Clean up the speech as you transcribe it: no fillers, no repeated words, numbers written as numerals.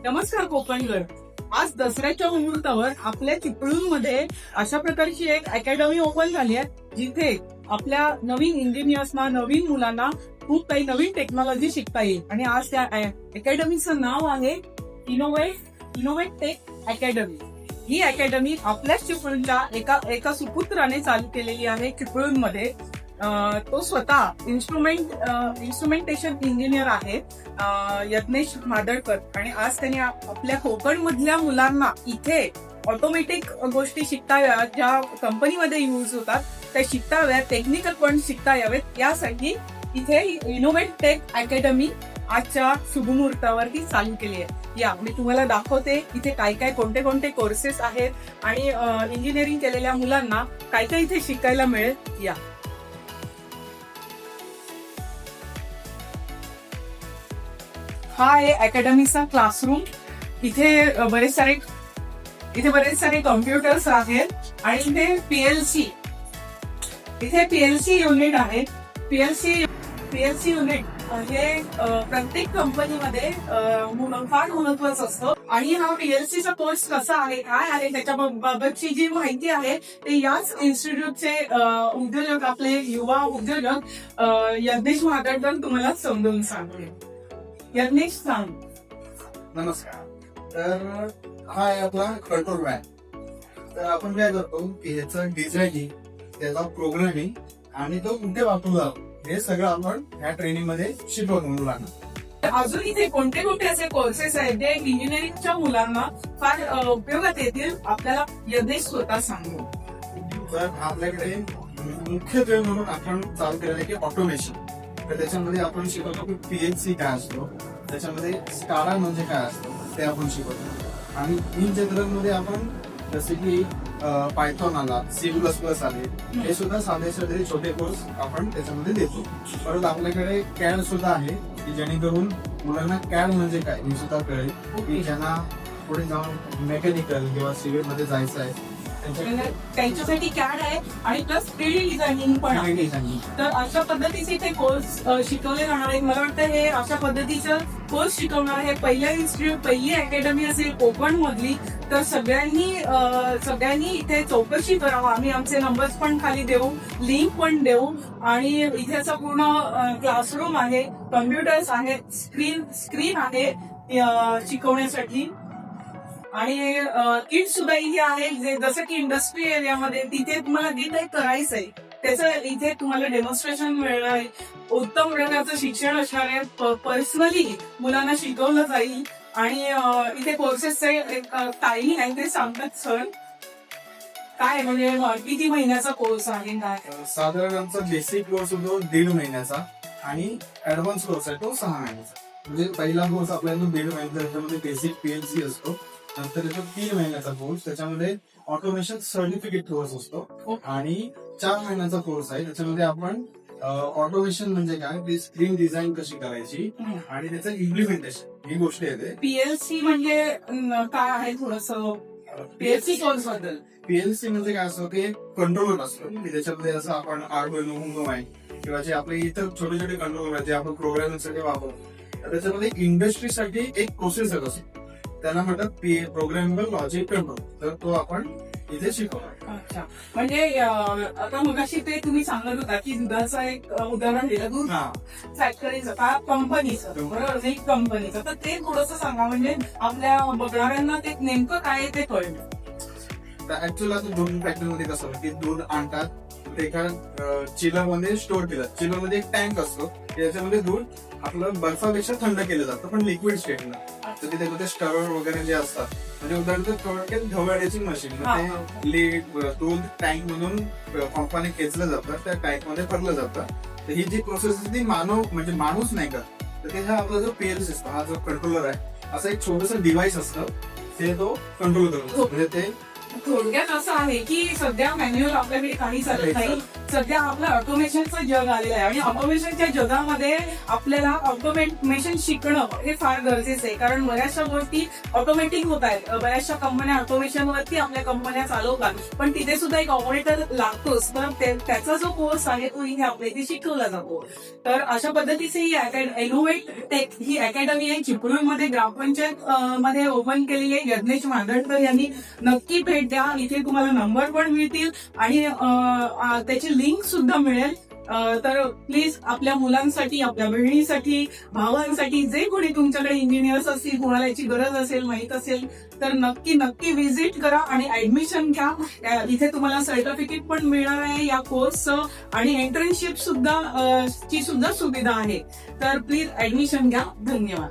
नमस्कार कोकणकर. आज दसऱ्याच्या मुहूर्तावर आपल्या चिपळूणमध्ये अशा प्रकारची एक अकॅडमी ओपन झाली आहे जिथे आपल्या नवीन इंजिनियर्सना, नवीन मुलांना खूप काही नवीन टेक्नॉलॉजी शिकता येईल. आणि आज त्या अकॅडमीचं नाव आहे इनोव्हेट टेक अकॅडमी. ही अकॅडमी आपल्याच चिपळूणच्या एका सुपुत्राने चालू केलेली आहे चिपळूणमध्ये. तो स्वतः इन्स्ट्रुमेंटेशन इंजिनियर आहे, यज्ञेश मादळकर. आणि आज त्यांनी आपल्या कोकण मधल्या मुलांना इथे ऑटोमॅटिक गोष्टी शिकता याव्यात, ज्या कंपनीमध्ये युज होतात त्या शिकता याव्यात, टेक्निकल पण शिकता यावेत, यासाठी इथे इनोव्हेट टेक अकॅडमी आजच्या शुभमुहूर्तावरती चालू केली आहे. या मी तुम्हाला दाखवते इथे काय काय कोणते कोणते कोर्सेस आहेत आणि इंजिनिअरिंग केलेल्या मुलांना काय काय इथे शिकायला मिळेल. या हा आहे अकॅडमीचा क्लासरूम. इथे बरेच सारे कॉम्प्युटर्स आहेत आणि इथे पीएलसी युनिट आहे. पीएलसी युनिट हे प्रत्येक कंपनीमध्ये फार महत्वाचं असतं. आणि हा पीएलसीचा कोर्स कसा आहे, काय आहे, त्याच्याबाबतची जी माहिती आहे ते याच इन्स्टिट्यूटचे उद्योजक, आपले युवा उद्योजक यज्ञेश मादळकर तुम्हाला समजावून सांगतील. यज्ञेश, सांग. नमस्कार. तर हा आहे आपला कंट्रोल वॅन. तर आपण काय करतो की ह्याचं डिझायनिंग, त्याचा प्रोग्रामिंग आणि तो कुठे वापरला हे सगळं आपण ह्या ट्रेनिंग मध्ये शिकवतो मुलांना. अजून इथे कोणते कोणते असे कोर्सेस आहेत जे इंजिनिअरिंगच्या मुलांना फार उपयोगात येतील, आपल्याला यज्ञेश स्वतः सांगू. तर आपल्याकडे मुख्यत्वे म्हणून आपण चालू केलेलं आहे की ऑटोमेशन. तर त्याच्यामध्ये आपण शिकवतो की पीएलसी काय असतो, त्याच्यामध्ये स्काडा म्हणजे काय असतं ते आपण शिकवतो. आणि इन जनरल मध्ये आपण जसे की पायथॉन आला, C++ आले, हे सुद्धा साधे छोटे कोर्स आपण त्याच्यामध्ये देतो. परत आपल्याकडे कॅड सुद्धा आहे की जेणेकरून मुलांना कॅड म्हणजे काय हे सुद्धा कळेल, की ज्यांना पुढे जाऊन मेकॅनिकल किंवा सिव्हिल मध्ये जायचं आहे त्यांच्यासाठी कॅड आहे आणि प्लस 3D डिझायनिंग पण आहे. तर अशा पद्धतीचे ते कोर्स शिकवले जाणार आहेत. मला वाटतं हे अशा पद्धतीचं कोर्स शिकवणार आहे पहिली अकॅडमी असेल कोकण मधली. तर सगळ्यांनी इथे चौकशी करावं. आम्ही आमचे नंबर्स पण खाली देऊ, लिंक पण देऊ. आणि इथे असं पूर्ण क्लासरूम आहे, कम्प्युटर्स आहेत, स्क्रीन आहे शिकवण्यासाठी. आणि किट सुद्धा इथे आहे, जसं की इंडस्ट्री एरियामध्ये तिथे तुम्हाला जे काही करायचंय त्याचं इथे तुम्हाला डेमॉन्स्ट्रेशन मिळणार आहे. उत्तम प्रकारचं शिक्षण असणार आहे, पर्सनली मुलांना शिकवलं जाईल. आणि इथे कोर्सेसचे टायमिंग आहे ते सांगतात सर. काय म्हणजे किती महिन्याचा कोर्स आहे, काय? साधारण आमचा बेसिक कोर्स होतो 1.5 महिन्याचा आणि ऍडव्हान्स कोर्स आहे तो 6 महिन्याचा. म्हणजे पहिला कोर्स आपल्याला 1.5 महिन्याचा, त्याच्यामध्ये बेसिक पीएलसी असतो. नंतर येतो 3 महिन्याचा कोर्स, त्याच्यामध्ये ऑटोमेशन सर्टिफिकेट कोर्स असतो. आणि 4 महिन्याचा कोर्स आहे, त्याच्यामध्ये आपण ऑटोमेशन म्हणजे काय, ती स्क्रीन डिझाईन कशी करायची आणि त्याचं इम्प्लिमेंटेशन ही गोष्ट येते. पीएलसी म्हणजे काय आहे थोडंसं पीएलसी कोर्स बद्दल? पीएलसी म्हणजे काय असतं, ते कंट्रोलर असतं की त्याच्यामध्ये असं आपण आर्डुइनो उनो आहे किंवा जे आपले इतर छोटे छोटे कंट्रोलर आहेत जे आपण प्रोग्रामिंगसाठी वापरतो. तर त्याच्यामध्ये इंडस्ट्रीसाठी एक प्रोसेसर असतो, त्यांना म्हणतात प्रोग्रामेबल लॉजिक कंट्रोल. तर तो आपण इथे शिकवणार. अच्छा, म्हणजे आता मगाशी ते तुम्ही सांगत होता की दुधाचं एक उदाहरण दिलं, दूध फॅक्टरीचं का कंपनीचं, बरोबर, एक कंपनीचं. तर ते थोडंसं सांगा म्हणजे आपल्या बघणाऱ्यांना ते नेमकं काय ते कळेल. तर ऍक्च्युअली आता दूध फॅक्टरीमध्ये कसं होतं की दूध आणतात, ते एका चिलर मध्ये स्टोअर केलं. चिलर मध्ये एक टँक असतो, त्याच्यामध्ये दूध आपलं बर्फापेक्षा थंड केलं जातं पण लिक्विड स्टेटला. तर त्याच्यामध्ये स्टरर वगैरे जे असतात, म्हणजे उदाहरणार्थ ढवळण्याची मशीन, दूध टँक मधून पंपाने खेचलं जातं, त्या टँक मध्ये भरलं जातं. तर ही जी प्रोसेस ती म्हणजे माणूस नाही करत. तर ते हा आपला जो पीएलसी असतो, हा जो कंट्रोलर आहे, असं एक छोटस डिव्हाइस असतं, ते तो कंट्रोल करतो. म्हणजे ते थोडक्यात असं आहे की सध्या मॅन्युअल आपल्याकडे काही चालत नाही, सध्या आपलं ऑटोमेशनचं जग आलेलं आहे आणि ऑटोमेशनच्या जगामध्ये आपल्याला ऑटोमेशन शिकणं हे फार गरजेचं आहे, कारण बऱ्याचशा गोष्टी ऑटोमॅटिक होत आहेत. बऱ्याचशा कंपन्या ऑटोमेशनवरती आपल्या कंपन्या चालवतात, पण तिथे सुद्धा एक ऑपरेटर लागतोच. तर त्याचा जो कोर्स आहे तो इथे आपल्या इथे शिकवला जातो. तर अशा पद्धतीचे ही इनोव्हेट टेक ही अकॅडमी आहे चिपळूणमध्ये ग्रामपंचायत मध्ये ओपन केलेली आहे. यज्ञेश मांदळकर यांनी नक्की भेट द्या. इथे तुम्हाला नंबर पण मिळतील आणि त्याची लिंक सुद्धा मिळेल. तर प्लीज आपल्या मुलांसाठी, आपल्या बहिणीसाठी, भावांसाठी, जे कोणी तुमच्याकडे इंजिनियर्स असतील, कोणाला याची गरज असेल, माहित असेल, तर नक्की व्हिजिट करा आणि ऍडमिशन घ्या. इथे तुम्हाला सर्टिफिकेट पण मिळणार आहे या कोर्सचं आणि इंटर्नशिप सुद्धा ची सुद्धा सुविधा आहे. तर प्लीज ऍडमिशन घ्या. धन्यवाद.